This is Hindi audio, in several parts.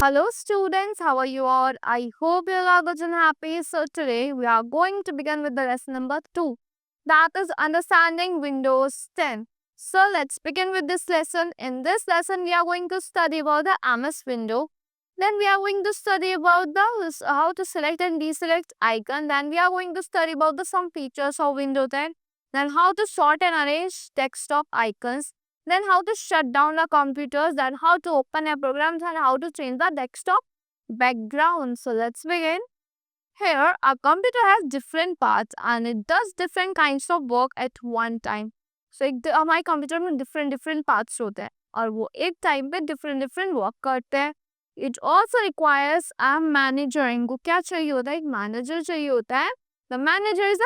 Hello students, how are you all? I hope you are good and happy. So today we are going to begin with the lesson number 2. That is understanding Windows 10. So let's begin with this lesson. In this lesson we are going to study about the MS window. Then we are going to study about the how to select and deselect icon. Then we are going to study about the some features of Windows 10. Then how to sort and arrange desktop icons. Then how to shut down the computers, then how to open a program, and how to change the desktop background. So let's begin. Here, a computer has different parts and it does different kinds of work at one time. So हमारे कंप्यूटर में different parts होते हैं और वो एक टाइम पे different work करते हैं. It also requires a manager. इनको क्या चाहिए होता है? एक manager चाहिए होता है. The manager is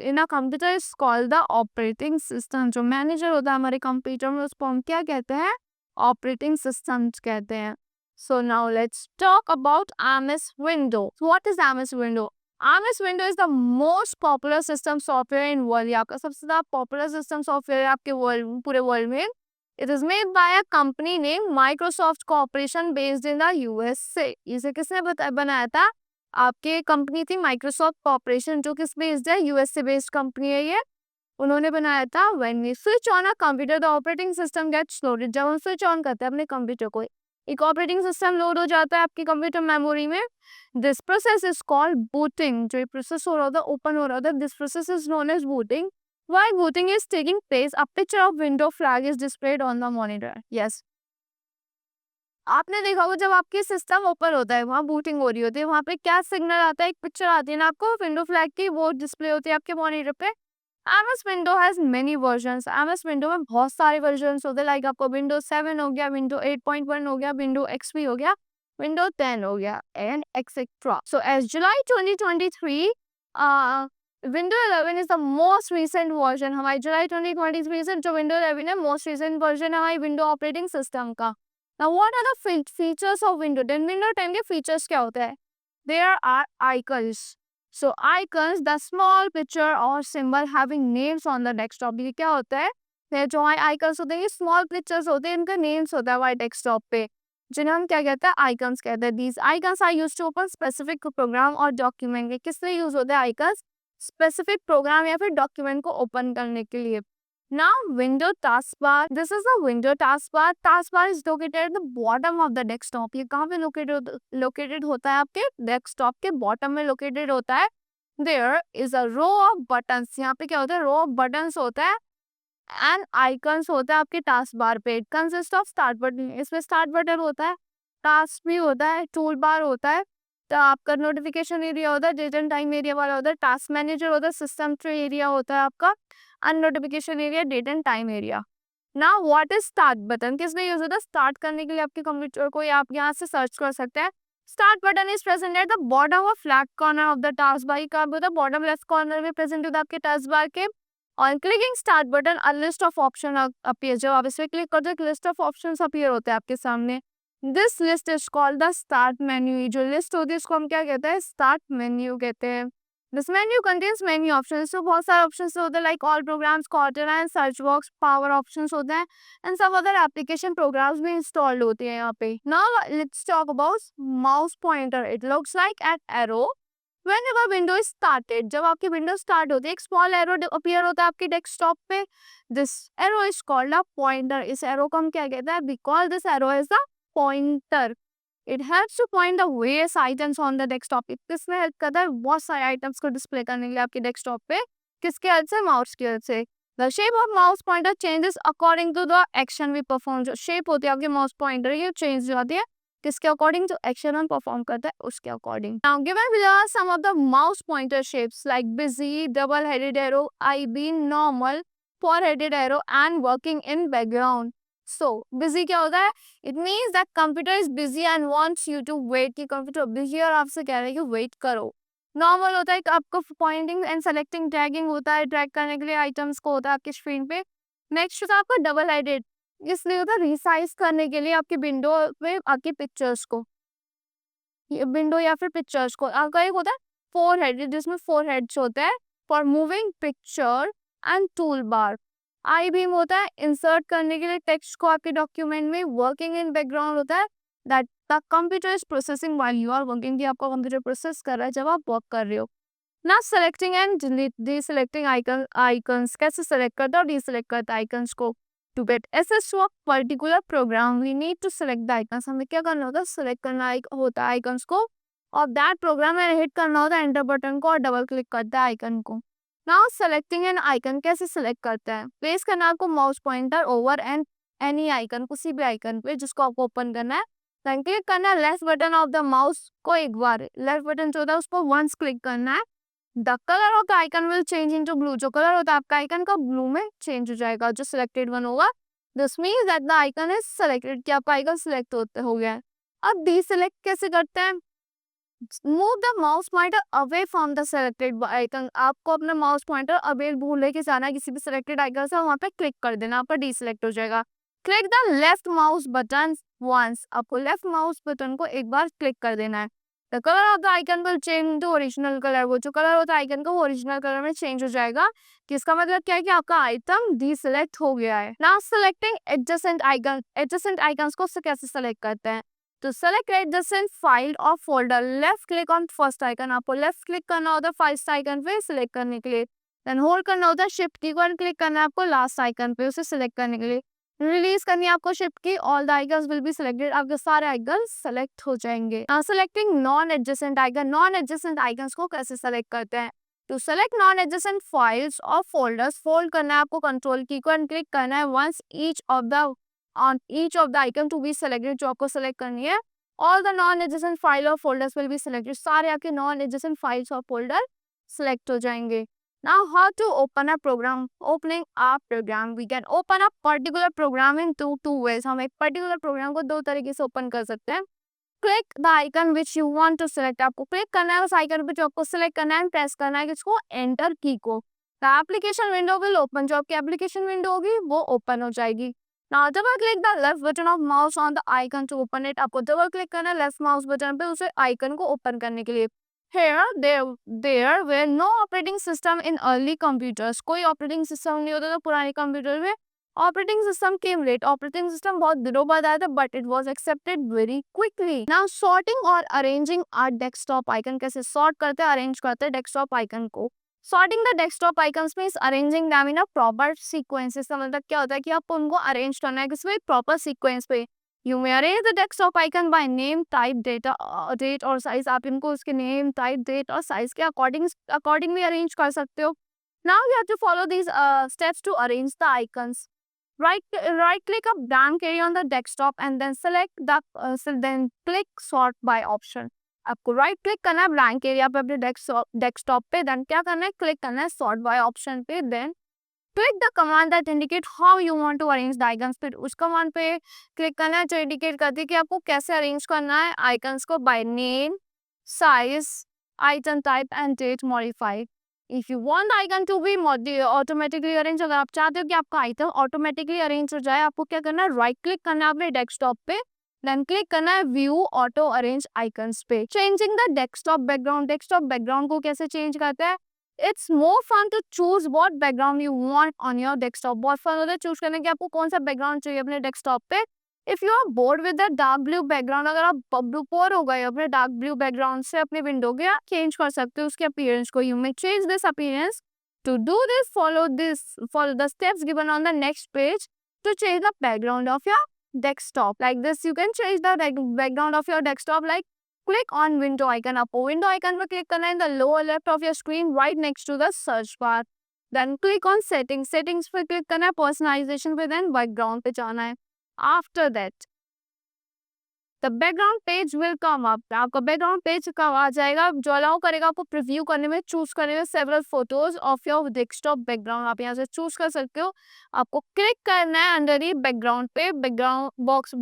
in a computer is called the operating system. जो manager होता है हमारे कंप्यूटर में उसको हम क्या कहते हैं? Operating system कहते हैं. So now let's talk about MS Windows. So what is MS Windows? MS Windows is the most popular system software in world. ये आपका सबसे ज़्यादा popular system software है आपके world पूरे world में. It is made by a company named Microsoft Corporation based in the USA. इसे किसने बनाया था? आपके कंपनी थी माइक्रोसॉफ्ट कॉर्पोरेशन जो किस बेस्ड है यूएसए बेस्ड कंपनी है ये उन्होंने बनाया था. When we switch on a computer the operating system gets loaded. जब हम स्विच ऑन करते हैं अपने कंप्यूटर को एक ऑपरेटिंग सिस्टम लोड हो जाता है आपकी कंप्यूटर मेमोरी में. This process is called booting. जो प्रोसेस हो रहा होता है ओपन हो रहा होता है this process is known as booting. While booting is taking place a picture of window flag is displayed on the monitor. Yes आपने देखा होगा जब आपकी सिस्टम ओपन होता है वहाँ बूटिंग हो रही होती है वहाँ पे क्या सिग्नल आता है एक पिक्चर आती है ना आपको विंडो फ्लैग की वो डिस्प्ले होती है आपके मॉनिटर पे. MS window has many versions. MS window में बहुत सारे वर्जन्स होते हैं लाइक आपको विंडो 7 हो गया विंडो 8.1 हो गया विंडो XP हो गया विंडो 10 हो गया and etcetera. So as July 2023 window 11 is the most recent version. हमारी जुलाई 2023 से जो विंडो 11 है मोस्ट रिसेंट वर्जन है हमारी विंडो ऑपरेटिंग सिस्टम का. Now, what are the features of Windows 10? Windows 10 के features क्या होते हैं? There are icons. So, icons, the small picture or symbol having names on the desktop. ये क्या होता है? ये जो icons होते हैं ये small pictures होते हैं इनका names होता है हमारे desktop पे जिन्हें हम क्या कहते हैं icons कहते हैं. These icons are used to open specific program और document. किस लिए use होते हैं icons? Specific program या फिर document को open करने के लिए. Now, window taskbar. This is the window taskbar. Taskbar is located at the bottom of the desktop. ये कहाँ पे located होता है आपके desktop के bottom में located होता है. There is a row of buttons. यहाँ पे क्या होता है row of buttons होता है and icons होता है आपके taskbar पे. It consists of start button. इसमें start button होता है, task भी होता है, toolbar होता है, तो आपका नोटिफिकेशन एरिया होता है, डेट एंड टाइम एरिया वाला होता है, टास्क मैनेजर होता है, सिस्टम ट्री एरिया होता है आपका, अननोटिफिकेशन area, date and time area. Now what is start button? किसमें यूज होता है स्टार्ट करने के लिए आपके कंप्यूटर को या आप यहाँ से सर्च कर सकते हैं. Start button is present at the bottom of left corner of the task bar. का होता है बॉटम लेफ्ट कॉर्नर में प्रेजेंट होता है आपके टास्क बार के. On clicking start button a list of option appear. जब आप इस पे क्लिक करते हो लिस्ट ऑफ ऑप्शन अपीयर होते हैं आपके सामने. This list is called the start menu. जो लिस्ट होती है इसको हम क्या कहते हैं स्टार्ट मेन्यू कहते हैं. This menu contains many options. तो बहुत सारे ऑप्शंस होते हैं like all programmes, quarter and search box, power options होते हैं एंड सब अदर एप्लीकेशन प्रोग्राम्स भी इंस्टॉल्ड होते हैं यहाँ पे. Now let's talk about mouse pointer. It looks like an arrow whenever window is started. जब आपकी विंडो स्टार्ट होती है एक स्मॉल एरो अपीयर होता है आपके डेस्कटॉप पे. This arrow is called a pointer. इस एरो को हम क्या कहते हैं because this arrow is the pointer. It helps two point the various items on the desktop. किसमें हेल्प करता है बहुत सारे आइटम्स को डिस्प्ले करने के लिए आपके डेस्कटॉप पे. किसके हेल्प से? माउस की हेल्प से. The shape of mouse pointer changes according to the action we perform. जो शेप होती है आपके माउस पॉइंटर ये चेंज हो जाती है किसके अकॉर्डिंग जो एक्शन हम परफॉर्म करता है उसके according. Now given below are some of the mouse pointer shapes like busy, double headed arrow, I beam, normal, four headed arrow and working in background. So busy क्या होता है? It means that computer is busy and wants you to wait. कि कंप्यूटर बिजी है और आपसे कह रहा है कि वेट करो. नॉर्मल होता है कि आपको पॉइंटिंग एंड सेलेक्टिंग ड्रैगिंग होता है, ड्रैग करने के लिए आइटम्स को होता है आपकी स्क्रीन पे. नेक्स्ट होता है आपका डबल हेडेड. इसलिए होता है रिसाइज करने के लिए आपकी विंडो में आपकी पिक्चर्स को विंडो या फिर पिक्चर्स को. आपका एक होता है फोर हेडेड जिसमें फोर हेड्स होते हैं for moving picture and tool bar. I beam होता है इंसर्ट करने के लिए टेक्स्ट को आपके डॉक्यूमेंट में. वर्किंग इन बैकग्राउंड होता है that the computer is processing while you are working, कि आपका कंप्यूटर प्रोसेस कर रहा है जब आप वर्क कर रहे हो। ना सेलेक्टिंग एंड डीसेलेक्टिंग आइकन्स, कैसे सेलेक्ट करते हैं और डीसेलेक्ट करते हैं आइकन्स को। To get access to a particular program we need to select the icons, हमें क्या करना होता है, सेलेक्ट करना होता है आइकन्स को, और दैट प्रोग्राम में हिट करना होता है एंटर बटन को और डबल क्लिक करता है आइकन को। नाउ सेलेक्टिंग एन आइकन, कैसे सेलेक्ट करते हैं, प्लेस करना है आपको mouse pointer over an any icon, किसी भी आइकन पे जिसको आपको ओपन करना है, देन क्लिक करना है left button of the mouse को, एक बार लेफ्ट बटन जो होता है उसको वंस क्लिक करना है। The colour of the icon will change into blue, जो कलर होता है आपका आइकन का ब्लू में चेंज हो जाएगा, जो सिलेक्टेड वन होगा। This means that the icon is selected, कि आपका आइकन सिलेक्ट हो गया है। अब डीसेलेक्ट कैसे करते हैं, move the mouse pointer away from the selected icon, आपको अपना माउस पॉइंटर अवे भूल लेके जाना है किसी भी सिलेक्टेड आइकन से, वहां पे क्लिक कर देना, आपका डीसेलेक्ट हो जाएगा। Click the left mouse button once, आपको लेफ्ट माउस बटन को एक बार क्लिक कर देना है। The colour of the icon will change to original colour, वो जो कलर होता है आइकन का वो ओरिजिनल कलर में चेंज हो जाएगा, कि इसका मतलब क्या है कि आपका आइटम डीसेलेक्ट हो गया है। Now selecting adjacent icon, adjacent icons को कैसे सेलेक्ट करते हैं, तो सेलेक्ट एडजेसेंट फाइल और folder, left click on first icon, आपको लेफ्ट क्लिक करना होता है फर्स्ट आइकन पे सिलेक्ट करने के लिए, देन होल्ड करना होता है शिफ्ट की को एंड क्लिक करना है आपको लास्ट आइकन पे उसे सिलेक्ट करने के लिए, रिलीज करनी है आपको शिफ्ट की, all the icons will be selected, आपके सारे आइकन सेलेक्ट हो जाएंगे। Now selecting non adjacent icon, non adjacent icons को कैसे सेलेक्ट करते हैं, to select non adjacent files और फोल्डर्स, फोल्ड करना है आपको कंट्रोल की को एंड क्लिक करना है once each of the on each of the icon to be selected, जो आपको सेलेक्ट करनी है। All the non adjacent file और फोल्डर्स विल बी सिलेक्टेड, सारे आपके नॉन एडजेसेंट फाइल्स और फोल्डर सिलेक्ट हो जाएंगे। Now how to open a program, opening a program, we can open a particular program in two ways, हम एक particular program को दो तरीके से open कर सकते हैं। Click the icon which you want to select, आपको click करना है उस icon पे जो आपको select करना है, press करना है किसको, enter की को। The application window will open, जो आपकी application window होगी वो open हो जाएगी। Now double click the left button of mouse on the icon to open it, आपको double click करना है left mouse button पे उसे icon को open करने के लिए। Here there were no operating system in early computers, कोई operating system नहीं होता था पुराने कंप्यूटर में। Operating system came late, operating system बहुत दिनों बाद आया था, but it was accepted very quickly. Now sorting और arranging our desktop icon, कैसे sort करते हैं arrange करते हैं desktop icon को। Sorting the desktop icons means arranging them in a proper sequence, इसका मतलब क्या होता है कि आपको उनको arrange करना है किसी proper sequence पे। You may arrange the desktop icon by name, type, date और size, आप इनको उसके name, type, date और size के accordingly arrange कर सकते हो। Now you have to follow these steps to arrange the icons. Right click a blank area on the desktop and then select the then click sort by option. आपको right click करना है blank area पे अपने desktop पे, then क्या करना है, click करना है sort by option पे, then click the command that indicate how you want to arrange the icons, फिर उस command पे click करना है जो indicate करती है कि आपको कैसे arrange करना है icons को by name, size, item type and date modified. If you want the icon to be automatically arranged, अगर आप चाहते हो कि आपका item automatically arrange हो जाए, आपको क्या करना है, right click करना है अपने desktop पे, then click करना है view auto arrange icons पे। Changing the desktop background को कैसे change करते हैं, It's more fun to choose what background you want on your desktop. बहुत fun होता है choose करने कि आपको कौन सा background चाहिए अपने desktop पे। If you are bored with the dark blue background, अगर आप बोर हो गए अपने dark blue background से अपने window के, आप change कर सकते हो उसके appearance को। You may change this appearance. To do this, follow the steps given on the next page to change the background of your desktop. Like this, you can change the background of your desktop like click on window icon, आपको window icon पर click करना है in the lower left of your screen right next to the search bar. Then click on settings पर click करना है, personalization पे, then background पे जाना है। After that, the background page will come up. आपका background page कब आ जाएगा, जो allow करेगा आपको preview करने में, choose करने में several photos of your desktop background, आप यहाँ से choose कर सकते हो। आपको click करना है under the background पे, background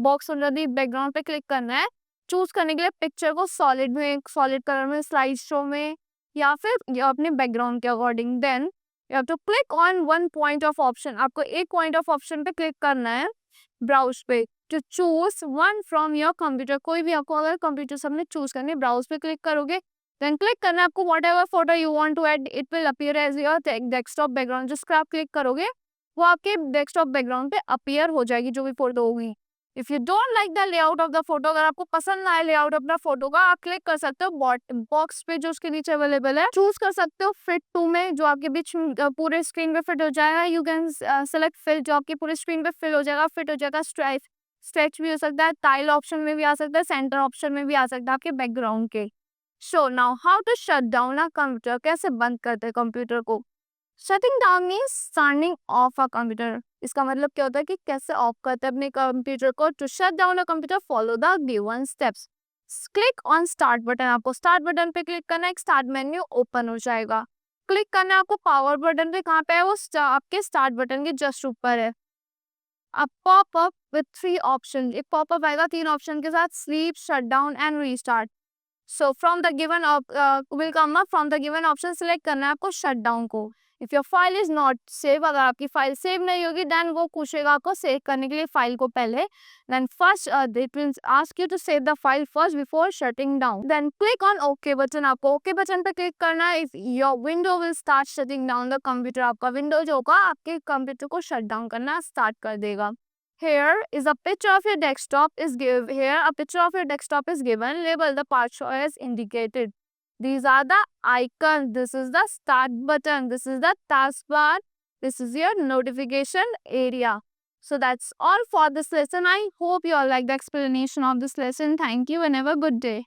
box under the background पे click करना है। चूज करने के लिए पिक्चर को सॉलिड कलर में, स्लाइड शो में, या फिर अपने बैकग्राउंड के according. Then you have to click on one point of option, आपको एक पॉइंट ऑफ ऑप्शन पे क्लिक करना है ब्राउज पे, to choose one from your computer, कोई भी आपको अगर कंप्यूटर सबने चूज करने, ब्राउज पे क्लिक करोगे, देन क्लिक करना है आपको whatever photo you want to add, it will appear as your desktop background, जिस पर आप क्लिक करोगे वो आपके डेस्कटॉप बैकग्राउंड पे अपीयर हो जाएगी जो भी फोटो होगी। If you don't like the layout of the photo, अगर आपको पसंद ना आए लेआउट अपना फोटो का, आप क्लिक कर सकते हो बॉक्स पे जो उसके नीचे अवेलेबल है, चूज कर सकते हो फिट टू में, जो आपके बीच पूरे स्क्रीन पे फिट हो जाएगा। यू कैन सेलेक्ट फिल, जो आपकी पूरे स्क्रीन पे फिल हो जाएगा, फिट हो जाएगा। स्ट्रेच भी हो सकता है, टाइल ऑप्शन में भी आ सकता है, सेंटर ऑप्शन में भी आ सकता है आपके बैकग्राउंड के। So now how to shut down a computer, कैसे बंद करते हैं कंप्यूटर को। Shutting down means turning off a computer. इसका मतलब क्या होता है कि कैसे ऑफ करते हैं अपने कंप्यूटर को। To shut down a computer follow the given steps. Click on start button, आपको स्टार्ट बटन पे क्लिक करना है, एक स्टार्ट मेन्यू ओपन हो जाएगा। क्लिक करना है आपको पावर बटन पे, कहाँ पे है वो, आपके स्टार्ट बटन के जस्ट ऊपर है। अब पॉपअप विथ 3 ऑप्शन, एक पॉपअप आएगा 3 ऑप्शन के साथ, sleep, shut down and restart. So from the given will come up from the given option, select करना है आपको शट डाउन को। If your file is not save, अगर आपकी फाइल सेव नहीं होगी देन वो पूछेगा आपको सेव करने के लिए फाइल को पहले। Then first it will ask you to save the file first before shutting down. Then click on OK button, आपको ओके बटन पे क्लिक करना है। If your window will start shutting down the computer, आपका विंडो जो होगा आपके कंप्यूटर को शट डाउन करना स्टार्ट कर देगा। Here is a picture of your desktop is give here a picture of your desktop is given. Label the part show as indicated. These are the icons. This is the start button. This is the taskbar. This is your notification area. So that's all for this lesson. I hope you all like the explanation of this lesson. Thank you and have a good day.